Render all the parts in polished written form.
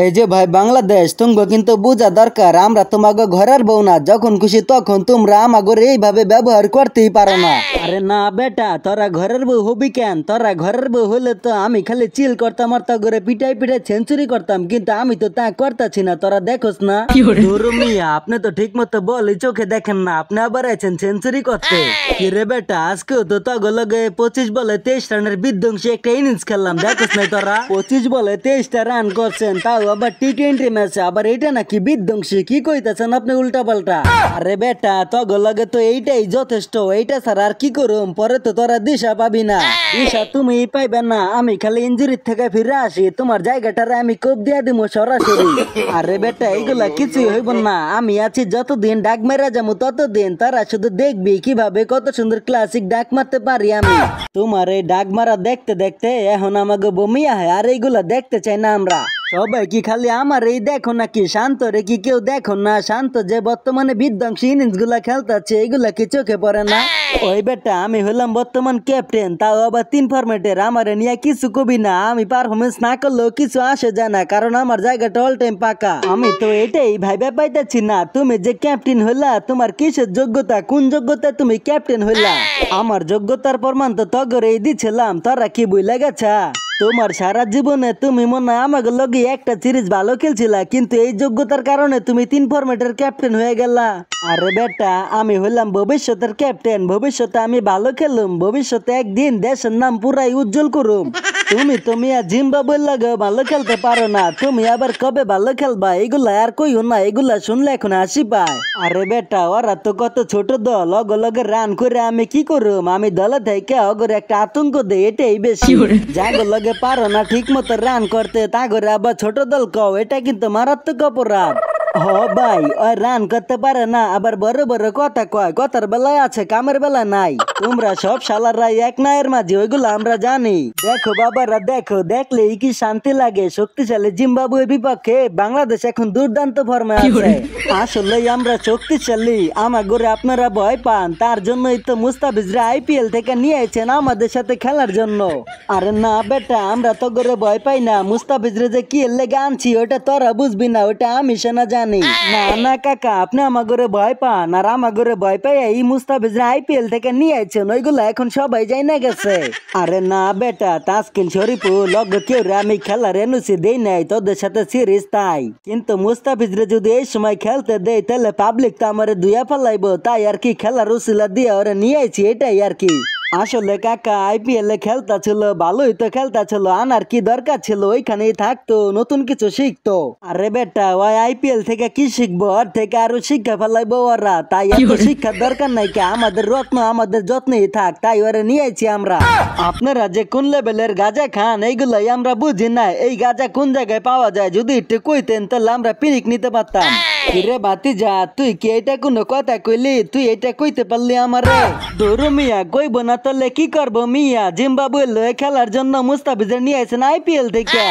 এই যে ভাই বাংলাদেশ তোমরা কিন্তু বোঝা দরকার আমরা তোমাকে ঘরের বউ না, যখন খুশি তখন তোমরা আমাকে এইভাবে ব্যবহার করতেই পারো না। আরে না বেটা, তোরা ঘরের বউ হবি কেন? তোরা ঘরের বউ হলে তো আমি খালি চিল করতাম আর তা করে পিটাই পিটাই সেঞ্চুরি করতাম, কিন্তু আমি তো তা করতেছি না। তোরা দেখোস না ধরু মিয়া, আপনি তো ঠিক মতো বলি চোখে দেখেন না, আপনি আবার আছেন সেঞ্চুরি করতে। কি রে বেটা, আজকেও তো তগ লগে 25 বলে 23 রানের বিধ্বংসী একটা ইনিংস খেললাম, দেখোস না? তোরা 25 বলে 23টা রান করছেন, তাও আবার টি-20 ম্যাচে, আবার এটা নাকি বিধ্বংসী? কি কইতেছেন আপনি উল্টা পাল্টা? আরে বেটা, তগ লগে তো এইটাই যথেষ্ট, এইটা ছাড়া আর কি করুম? পরে তো তোরা দিশা পাবি না, দিশা তুমি পাইবে না। আমি খালি ইঞ্জুরি থেকে ফিরে আসি, তোমার জায়গাটারে আমি কোপ দিয়া দিব সরাসরি। আরে বেটা, এইগুলা কিছুই হইব না, আমি আছি যতদিন ডাক মেরা যাবো ততদিন। তারা শুধু দেখবি কিভাবে কত সুন্দর ক্লাসিক ডাক মারতে পারি আমি। তোমার এই ডাক মারা দেখতে দেখতে এখন আমাকে বমি আহে, আর এইগুলা দেখতে চাই না আমরা। সবাই কি খালি আমার এই দেখো নাকি? শান্ত রে কি কেউ দেখো না? শান্ত যে বর্তমানে বিধ্বংসী ইনিংস গুলা খেলতেছে, এগুলা কি চোখে পড়ে না? ওই বেটা, আমি হলাম বর্তমান ক্যাপ্টেন, তাও আবার 3 ফরম্যাটের। আমার নিয়ে কিছু কবি না, আমি পারফরমেন্স না করলেও কিছু আসে যায় না, কারণ আমার জায়গাটা অল টাইম পাকা। আমি তো এটাই ভাইবা পাইতেছি না, তুমি যে ক্যাপ্টেন হইলা, তোমার কিসের যোগ্যতা? কোন যোগ্যতা তুমি ক্যাপ্টেন হইলা? আমার যোগ্যতার প্রমাণ তো তগরেই দিছিলাম, তোরা কি বুঝলে গেছা? তোমার সারা জীবনে তুমি মনে হয় আমাকে লগে একটা সিরিজ ভালো খেলছিলা, কিন্তু এই যোগ্যতার কারণে তুমি 3 ফরম্যাটের ক্যাপ্টেন হয়ে গেলা। আরে বেটা, আমি হইলাম ভবিষ্যতের ক্যাপ্টেন, ভবিষ্যতে আমি ভালো খেলুম, ভবিষ্যতে একদিন দেশের নাম পুরাই উজ্জ্বল করুম। তুমি আর জিম্বাবুয়ের লাগে ভালো খেলতে পারো না, তুমি আবার কবে ভালো খেলবা? এগুলা আর কইও না, এগুলা শুনলে এখন হাসি পায়। আরে বেটা, ওরা তো কত ছোট দল, লগে রান করে আমি কি করুম? আমি দলে থেকে অগরে একটা আতঙ্ক দেই, এটাই বেশি। যাগো লগে পারো না ঠিক মতো রান করতে, তা করে আবার ছোট দল কও, এটা কিন্তু মারাত্মক অপরাধ। হ ভাই, ওই রান করতে পারে না, আবার বড় বড় কথা কয়, কথার বেলায় আছে কামের বেলা নাই। তোমরা সব শালাররা এক নায়ের মাঝে, ওইগুলো আমরা জানি। দেখো বাবারা দেখো, দেখলেই কি শান্তি লাগে। শক্তিশালী জিম্বাবুয়ের বিপক্ষে বাংলাদেশ এখন দুর্দান্ত ফর্মে আছে। আসলে আমরা শক্তিশালী, আমার ঘরে আপনারা ভয় পান, তার জন্যই তো মুস্তাফিজরা IPL থেকে নিয়ে আইছেন আমাদের সাথে খেলার জন্য। আরে না বেটা, আমরা তো ঘরে ভয় পাই না, মুস্তাফিজরা যে কি লেগে আনছি ওটা তোরা বুঝবি না, ওটা আমি সেনা জানি। না না কাকা, আপনি আমার ঘরে ভয় পান, আর আমার ঘরে ভয় পাই এই মুস্তাফিজরা IPL থেকে নিয়ে আইছেন, ওইগুলো এখন সবাই যাই না গেছে। আরে না বেটা, তাসকিন শরীফুল লগ কেউ রে আমি খেলার এনুসি দেই নাই, তোদের সাথে সিরিজ তাই। কিন্তু মুস্তাফিজরা যদি এই সময় খেলতে দেয়, তাহলে পাবলিক তো আমার দুইয়া ফেলাইবো, তাই আর কি খেলার উসিলা দিয়ে ওরা নিয়ে আইছি, এটাই আর কি। আসলে কাকা IPL এ খেলতা ছিল, ভালোই তো খেলতা ছিল, আনার কি দরকার ছিল? ওইখানেই থাকতো, নতুন কিছু শিখতো। আরে বেটা, ওই IPL থেকে কি শিখবো? ওর থেকে আরো শিক্ষা ফেলাইবো ওরা, তাই এত শিক্ষার দরকার নাই। কে আমাদের রত্ন আমাদের যত্নেই থাক, তাই ওরা নিয়েছি আমরা। আপনারা যে কোন লেভেলের গাঁজা খান এইগুলাই আমরা বুঝি না, এই গাঁজা কোন জায়গায় পাওয়া যায় যদি একটু কইতেন, তাহলে আমরা পিরিক নিতে পারতাম। কিরে ভাতিজা, তুই কি এটা কোনো কথা কইলি? তুই এটা কইতে পারলি আমারে? ধরু মিয়া, কইব না তাহলে কি করবো মিয়া? জিম্বাবুয়ে লয়ে খেলার জন্য মুস্তাফিজের নিয়ে আসেন IPL থেকে।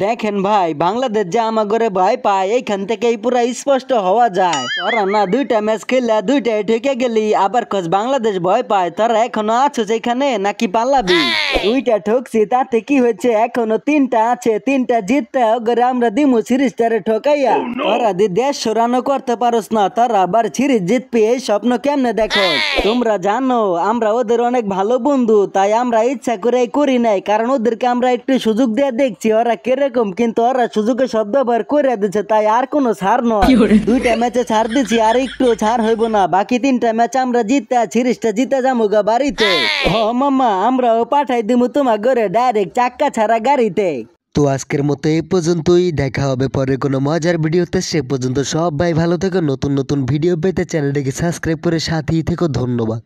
দেখেন ভাই, বাংলাদেশ যে আমার ঘরে ভয় পায়, এইখান থেকেই পুরা স্পষ্ট হওয়া যায়। তোরা না 2টা ম্যাচ খেললা 2টাই ঠেকে গেলি, আবার কস বাংলাদেশ ভয় পায়। তোরা এখনো আছো যেখানে নাকি পালাবি? 2টা ঠকছি, তাতে কি হয়েছে? এখনো 3টা আছে, 3টা জিততে ওগরে আমরা দিমু সিরিজটারে ঠকাইয়া। তোরা দি 150 রানও করতে পারোস না, তোরা আবার সিরিজ জিতবি, এই স্বপ্ন কেমনে দেখো? তোমরা জানো আমরা ওদের অনেক ভালো বন্ধু, তাই আমরা ইচ্ছা করে করি নাই, কারণ ওদেরকে আমরা একটু সুযোগ দিয়ে দেখছি ওরা কিরকম, কিন্তু ওরা সুযোগের শব্দ ব্যবহার করে দিচ্ছে, তাই আর কোনো ছাড় নয়। 2টা ম্যাচে ছাড় দিচ্ছি, আর একটু ছাড় হইব না। বাকি 3টা ম্যাচ আমরা জিততে সিরিজটা জিতে যাবো গা বাড়িতে। হ মামা, আমরাও পাঠাই দিব তোমার ঘরে ডাইরেক্ট চাক্কা ছাড়া গাড়িতে। তো আজকের মতো এই পর্যন্তই, দেখা হবে পরে কোনো মজার ভিডিওতে। সে পর্যন্ত সবাই ভালো থেকো, নতুন নতুন ভিডিও পেতে চ্যানেলটিকে সাবস্ক্রাইব করে সাথেই থেকো। ধন্যবাদ।